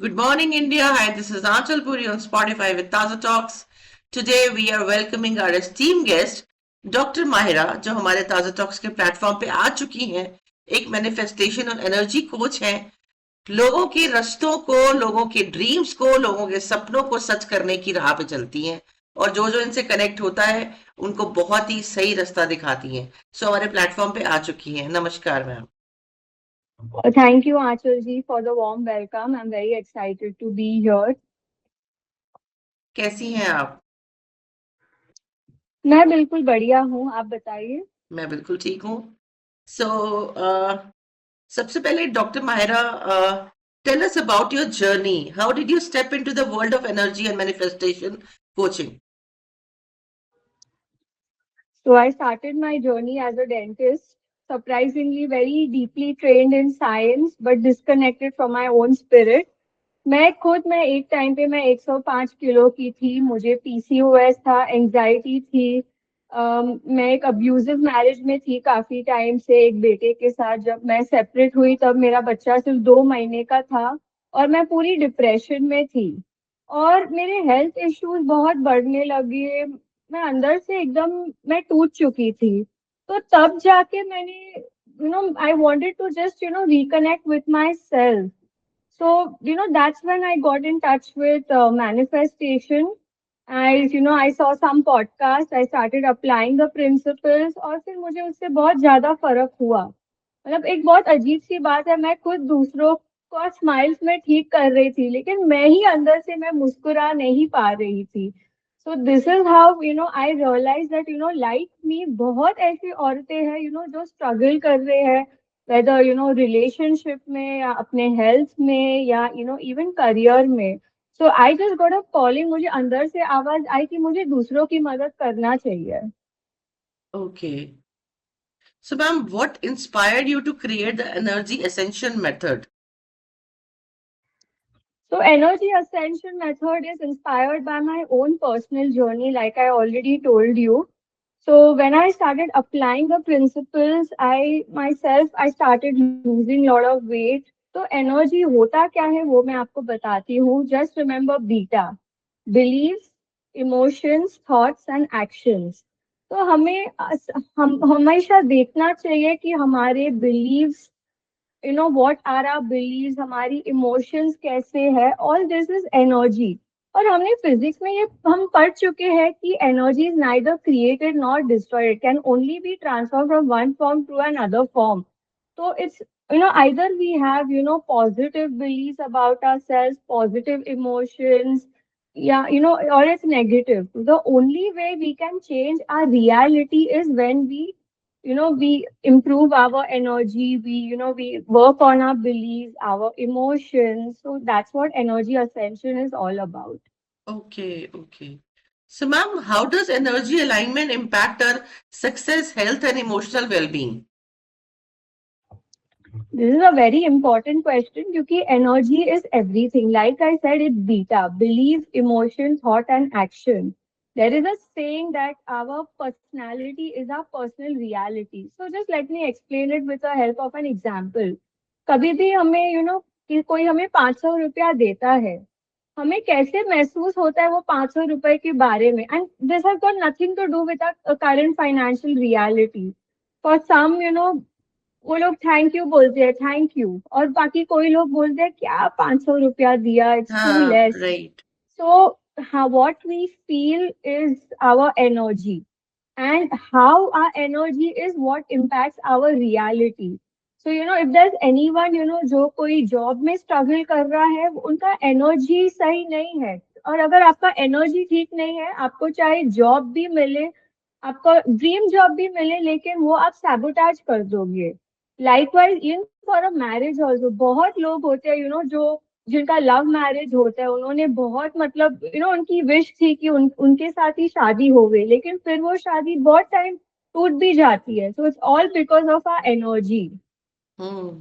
Good morning, India. Hi, this is Anchal Puri on Spotify with Taza Talks. Today we are welcoming our esteemed guest, doctor Mahira, जो हमारे ताजा talks के platform पे आ चुकी हैं। एक मैनिफेस्टेशन और एनर्जी कोच हैं। लोगों के रास्तों को, लोगों के ड्रीम्स को, लोगों के सपनों को सच करने की राह पे चलती हैं और जो जो इनसे कनेक्ट होता है उनको बहुत ही सही रास्ता दिखाती हैं। सो हमारे प्लेटफॉर्म पे आ चुकी हैं। नमस्कार ma'am. Thank you, Achal for the warm welcome. I'm very excited to be here. कैसी हैं आप? मैं बिल्कुल बढ़िया हूँ, आप बताइए। मैं बिल्कुल ठीक हूँ। सो सबसे पहले doctor Mahira, tell us about your journey. How did you step into the world of energy and manifestation coaching? So I started my journey as a dentist, surprisingly very deeply trained in science, but disconnected from my own spirit. मैं एक time पे मैं 105 kilo की थी, मुझे PCOS था, anxiety थी। मैं एक अब्यूजिव मैरिज में थी काफी टाइम से एक बेटे के साथ। जब मैं सेपरेट हुई तब मेरा बच्चा सिर्फ 2 महीने का था और मैं पूरी डिप्रेशन में थी और मेरे हेल्थ इश्यूज बहुत बढ़ने लगे। मैं अंदर से एकदम मैं टूट चुकी थी। तो तब जाके मैंने I wanted to just reconnect with my self. So, that's when I got in touch with manifestation. I saw some podcast. I started applying the principles और फिर मुझे उससे बहुत ज्यादा फर्क हुआ। मतलब एक बहुत अजीब सी बात है, मैं खुद दूसरों को स्माइल्स में ठीक कर रही थी लेकिन मैं ही अंदर से मैं मुस्कुरा नहीं पा रही थी। So this is how I realise that like me बहुत ऐसी औरतें हैं जो स्ट्रगल कर रहे हैं, वेदर रिलेशनशिप में या अपने हेल्थ में या इवन करियर में। So I just got a calling, मुझे अंदर से आवाज आई कि मुझे दूसरों की मदद करना चाहिए। Okay. So ma'am, what inspired you to create the energy ascension method? So, Energy Ascension Method is inspired by my own personal journey, like I already told you. So, when I started applying the principles, I started losing a lot of weight. तो energy होता क्या है वो मैं आपको बताती हूँ। Just remember बीटा, beliefs, emotions, thoughts and actions. तो हम हमेशा देखना चाहिए कि हमारे beliefs, what are our beliefs, हमारी इमोशंस कैसे है, ऑल दिस इज एनर्जी। और हमने फिजिक्स में ये हम पढ़ चुके हैं कि energy is neither created not destroyed, it can only be transfer from one form to another form. तो it's either we have positive beliefs about ourselves, positive emotions, yeah, or it's negative. The only way we can change our reality is when we improve our energy, we work on our beliefs, our emotions. So that's what energy ascension is all about. Okay, okay. So ma'am, how does energy alignment impact our success, health and emotional wellbeing? This is a very important question because energy is everything. Like I said, it's beta, belief, emotion, thought, and action. There is a saying that our personality is our personal reality. So just let me explain it with the help of an example. कभी भी हमें कि कोई हमें 500 रुपया देता है, हमें कैसे महसूस होता है वो 500 रुपए के बारे में, and this has got nothing to do with our current financial reality. For some वो लोग थैंक यू बोलते हैं, थैंक यू, और बाकी कोई लोग बोलते हैं क्या 500 रुपया दिया, इट्स टू हाँ, less. Right. So, what we feel is our energy, and how our energy is what impacts our reality. So, if there's anyone, जो कोई जॉब में स्ट्रगल कर रहा है, उनका एनर्जी सही नहीं है। और अगर आपका एनर्जी ठीक नहीं है, आपको चाहे जॉब भी मिले, आपका ड्रीम जॉब भी मिले, लेकिन वो आप सैबोटाज कर दोगे। Likewise in for a marriage also बहुत लोग होते हैं जो जिनका लव मैरिज होता है, उन्होंने बहुत मतलब उनकी विश थी कि उनके साथ ही शादी हो गई, लेकिन फिर वो शादी बहुत टाइम टूट भी जाती है। So it's all because of our energy. Hmm.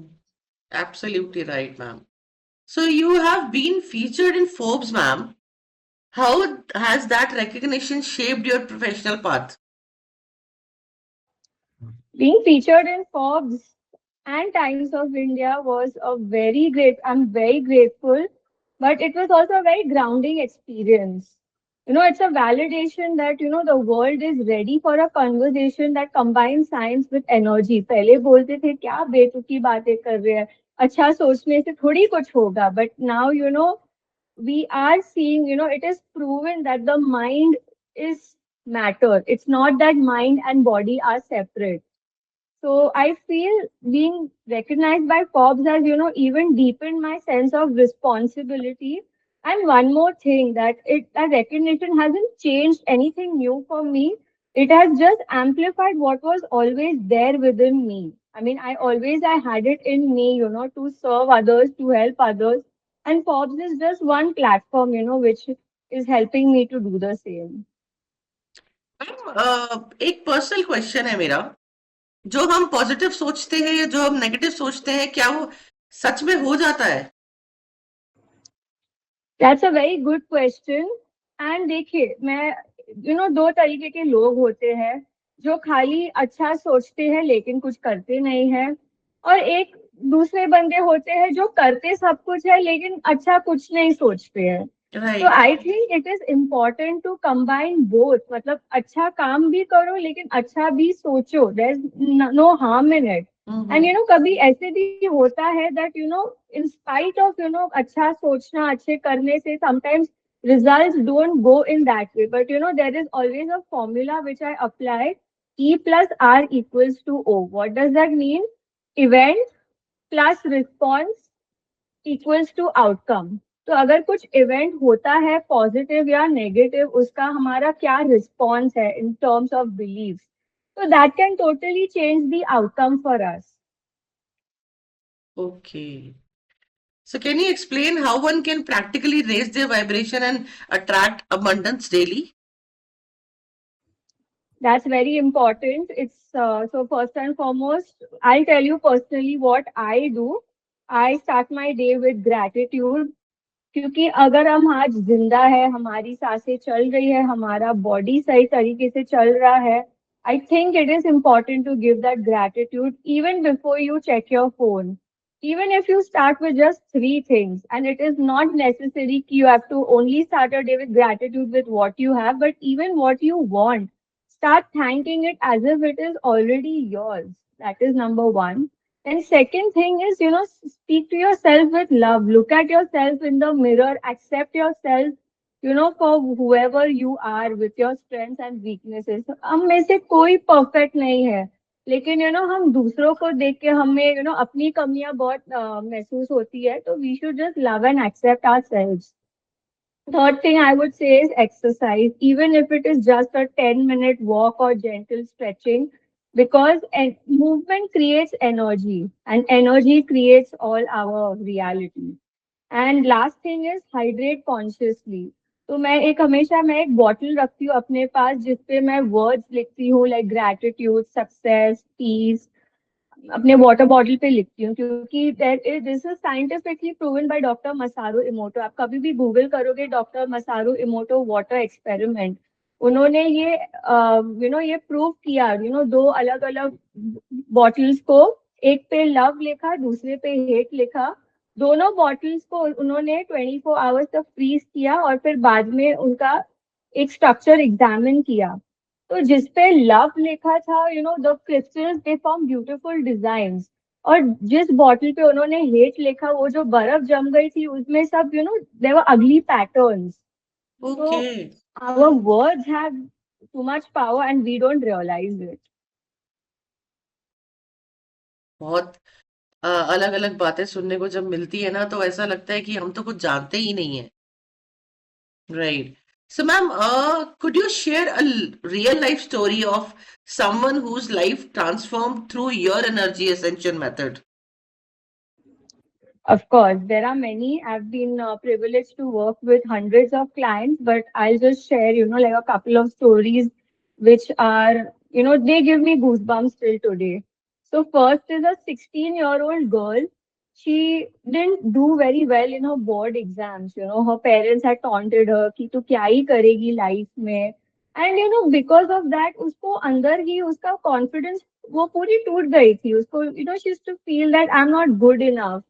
Absolutely right, ma'am. So you have been featured in Forbes, ma'am. How has that recognition shaped your professional path? Being featured in Forbes and Times of India was a very great, I'm very grateful, but it was also a very grounding experience. It's a validation that, the world is ready for a conversation that combines science with energy. पहले बोलते थे क्या बेतुकी बातें कर रहे हैं, अच्छा सोचने से थोड़ी कुछ होगा. But now, we are seeing, it is proven that the mind is matter. It's not that mind and body are separate. So I feel being recognized by Forbes has, even deepened my sense of responsibility. And one more thing, that recognition hasn't changed anything new for me. It has just amplified what was always there within me. I mean, I had it in me, to serve others, to help others. And Forbes is just one platform, which is helping me to do the same. एक personal question है मेरा। जो हम positive सोचते हैं या जो हम नेगेटिव सोचते हैं, क्या वो सच में हो जाता है? That's a very good question. And देखिए, मैं दो तरीके के लोग होते हैं, जो खाली अच्छा सोचते हैं लेकिन कुछ करते नहीं है, और एक दूसरे बंदे होते हैं जो करते सब कुछ है लेकिन अच्छा कुछ नहीं सोचते हैं. तो right. I think it is important to combine both. मतलब अच्छा काम भी करो लेकिन अच्छा भी सोचो. There is no harm in it. And hmm. कभी ऐसे भी होता है दैट इन स्पाइट ऑफ अच्छा सोचना, अच्छे करने से sometimes results don't go in that way. But there is always a formula which I apply. E plus R equals to O. What does that mean? Event plus response equals to outcome. तो अगर कुछ event होता है positive या negative, उसका हमारा क्या response है इन टर्म्स ऑफ बिलीव्स, तो that can totally change the outcome for us. Okay. So can you explain how one can practically raise their vibration and attract abundance daily? That's very important. It's so first and foremost, I'll tell you personally what I do. I start my day with gratitude. क्योंकि अगर हम आज जिंदा है, हमारी सांसें चल रही है, हमारा बॉडी सही तरीके से चल रहा है, I think it is important to give that gratitude even before you check your phone. Even if you start with just three things, and it is not necessary कि you have to only start a day with gratitude with what you have, but even what you want, start thanking it as if it is already yours. That is number one. And second thing is, speak to yourself with love. Look at yourself in the mirror. Accept yourself, for whoever you are with your strengths and weaknesses. हम में से कोई perfect नहीं है. लेकिन हम दूसरों को देख के हमें अपनी कमियां बहुत महसूस होती है. तो we should just love and accept ourselves. Third thing I would say is exercise, even if it is just a 10-minute walk or gentle stretching, because movement creates energy and energy creates all our reality. And last thing is hydrate consciously. तो मैं एक bottle रखती हूँ अपने पास जिसपे मैं words लिखती हूँ लाइक ग्रैटिट्यूड, सक्सेस, पीस. अपने वाटर बॉटल पे लिखती हूँ क्योंकि this is scientifically proven by doctor मसारू इमोटो. आप कभी भी गूगल करोगे डॉक्टर मसारू इमोटो वाटर एक्सपेरिमेंट, उन्होंने ये प्रूव किया. दो अलग अलग बॉटल्स को, एक पे लव लिखा, दूसरे पे हेट लिखा. दोनों बॉटल्स को उन्होंने 24 आवर्स तक फ्रीज किया और फिर बाद में उनका एक स्ट्रक्चर एग्जामिन किया. तो जिसपे लव लिखा था, the crystals they form beautiful designs. और जिस बॉटल पे उन्होंने हेट लिखा, वो जो बर्फ जम गई थी उसमें सब देयर वर अगली पैटर्न्स. तो okay. Our words have too much power and we don't realise it. बहुत अलग अलग बातें सुनने को जब मिलती है ना, तो ऐसा लगता है कि हम तो कुछ जानते ही नहीं है। Right. So ma'am, could you share a real life story of someone whose life transformed through your energy ascension method? Of course, there are many. I've been privileged to work with hundreds of clients, but I'll just share, like a couple of stories which are, they give me goosebumps till today. So first is a 16-year-old girl. She didn't do very well in her board exams. Her parents had taunted her कि तू क्या ही करेगी life में. And because of that, उसको अंदर ही उसका confidence वो पूरी टूट गई थी. उसको she used to feel that I'm not good enough.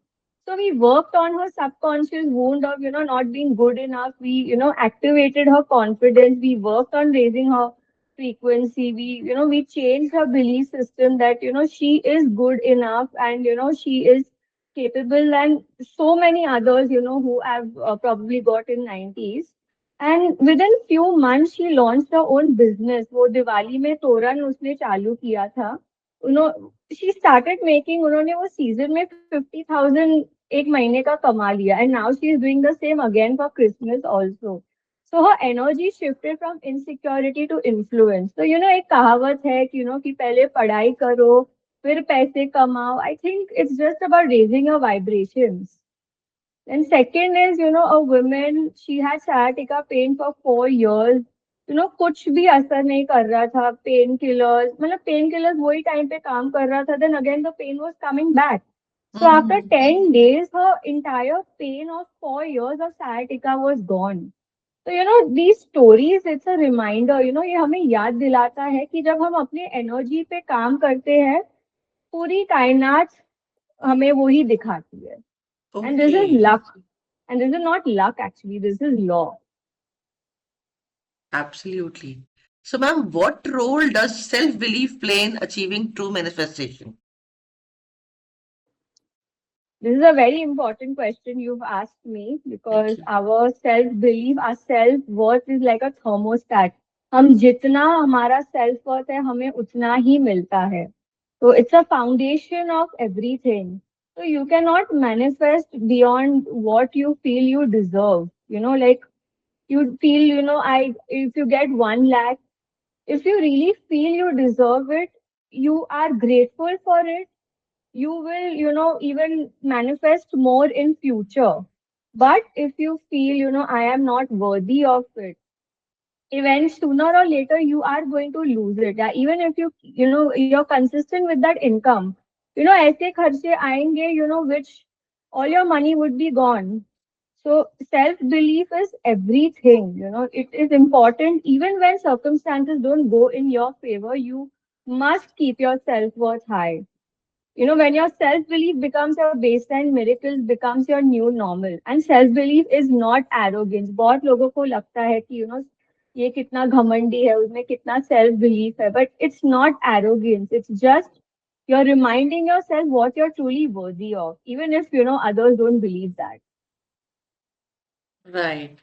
So we worked on her subconscious wound of, not being good enough. We, activated her confidence. We worked on raising her frequency. We changed her belief system that, she is good enough and, she is capable, and so many others, who have probably got in 90s. And within few months, she launched her own business. वो दिवाली में तोरण उसने चालू किया था. She started making, उन्होंने वो season में 50,000 एक महीने का कमा लिया, and now she is doing the same again for Christmas also. So her energy shifted from insecurity to influence. So एक कहावत है कि कि पहले पढ़ाई करो फिर पैसे कमाओ. I think it's just about raising your vibrations. And second is, a woman, she had sciatica pain for 4 years. कुछ भी असर नहीं कर रहा था. पेन किलर्स, मतलब पेन किलर्स वही टाइम पे काम कर रहा था. Then again the pain was coming back. So after Mhm. 10 days, her entire pain of 4 years of sciatica was gone. So these stories, it's a reminder. ये हमें याद दिलाता है कि जब हम अपने एनर्जी पे काम करते हैं, पूरी कायनात हमें वही दिखाती है. And this is Okay, luck. And this is not luck, actually. This is law. absolutely. So, ma'am, what role does self-belief play in achieving true manifestation? This is a very important question you've asked me, Thank because you. our self belief, our self worth is like a thermostat. हम जितना हमारा self worth है, हमें उतना ही मिलता है. So it's a foundation of everything. So you cannot manifest beyond what you feel you deserve. Like you feel, if you get 1 lakh, if you really feel you deserve it, you are grateful for it, you will, even manifest more in future. But if you feel, I am not worthy of it, even sooner or later you are going to lose it. Yeah, even if you're consistent with that income, ऐसे खर्चे आएंगे, which all your money would be gone. So self belief is everything. It is important. Even when circumstances don't go in your favor, you must keep your self worth high. When your self belief becomes your baseline, miracles becomes your new normal. And self belief is not arrogance. बहुत लोगों को लगता है कि ये कितना घमंडी है, उसमें कितना self belief है. But it's not arrogance. It's just you're reminding yourself what you're truly worthy of, even if others don't believe that. Right.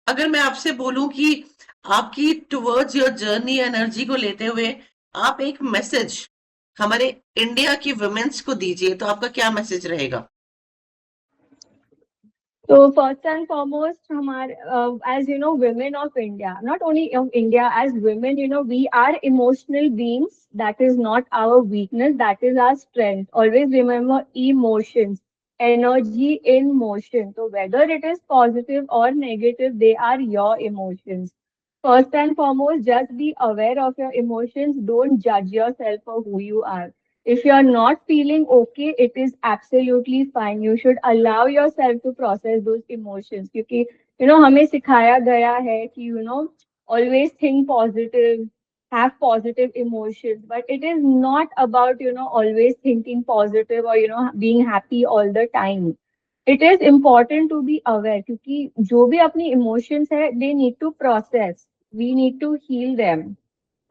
अगर मैं आपसे बोलूं कि आपकी टुवर्ड्स योर जर्नी एनर्जी को लेते हुए आप एक मैसेज हमारे इंडिया की वुमेन्स को दीजिए तो आपका क्या मैसेज रहेगा? So first and foremost, as women of India, not only of India, as women, we are emotional beings. That is not our weakness. That is our strength. Always remember emotions, energy in motion. So whether it is positive or negative, they are your emotions. First and foremost, just be aware of your emotions. Don't judge yourself for who you are. If you're not feeling okay, it is absolutely fine. You should allow yourself to process those emotions. क्योंकि हमें सिखाया गया है कि always think positive, have positive emotions. But it is not about always thinking positive or being happy all the time. It is important to be aware क्योंकि जो भी अपनी emotions है, they need to process. We need to heal them.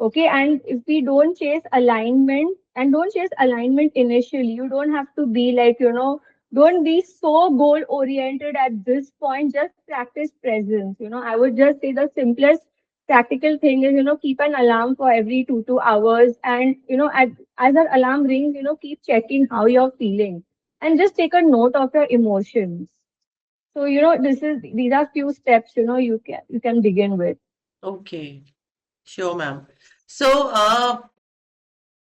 Okay, and if we don't chase alignment, and don't chase alignment initially, you don't have to be like, don't be so goal oriented at this point. Just practice presence. I would just say the simplest practical thing is, keep an alarm for every 2 hours. And, as an alarm rings, keep checking how you're feeling and just take a note of your emotions. So, these are few steps, you can begin with. Okay, sure ma'am. So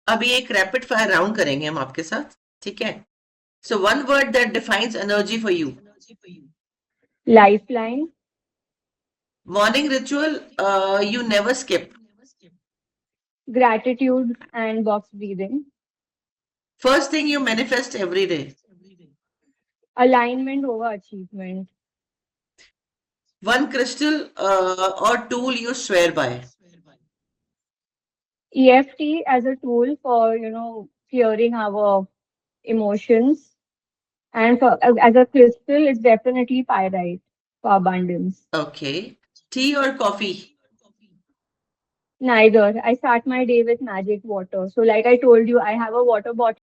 अभी एक rapid fire round करेंगे हम आपके साथ, ठीक है? So one word that defines energy for you. Lifeline, morning ritual you never skip. gratitude, and box breathing. First thing you manifest every day. Alignment over achievement. One crystal or tool you swear by. EFT as a tool for, clearing our emotions. And as a crystal, it's definitely pyrite for abundance. Okay. Tea or coffee? Neither. I start my day with magic water. So, like I told you, I have a water bottle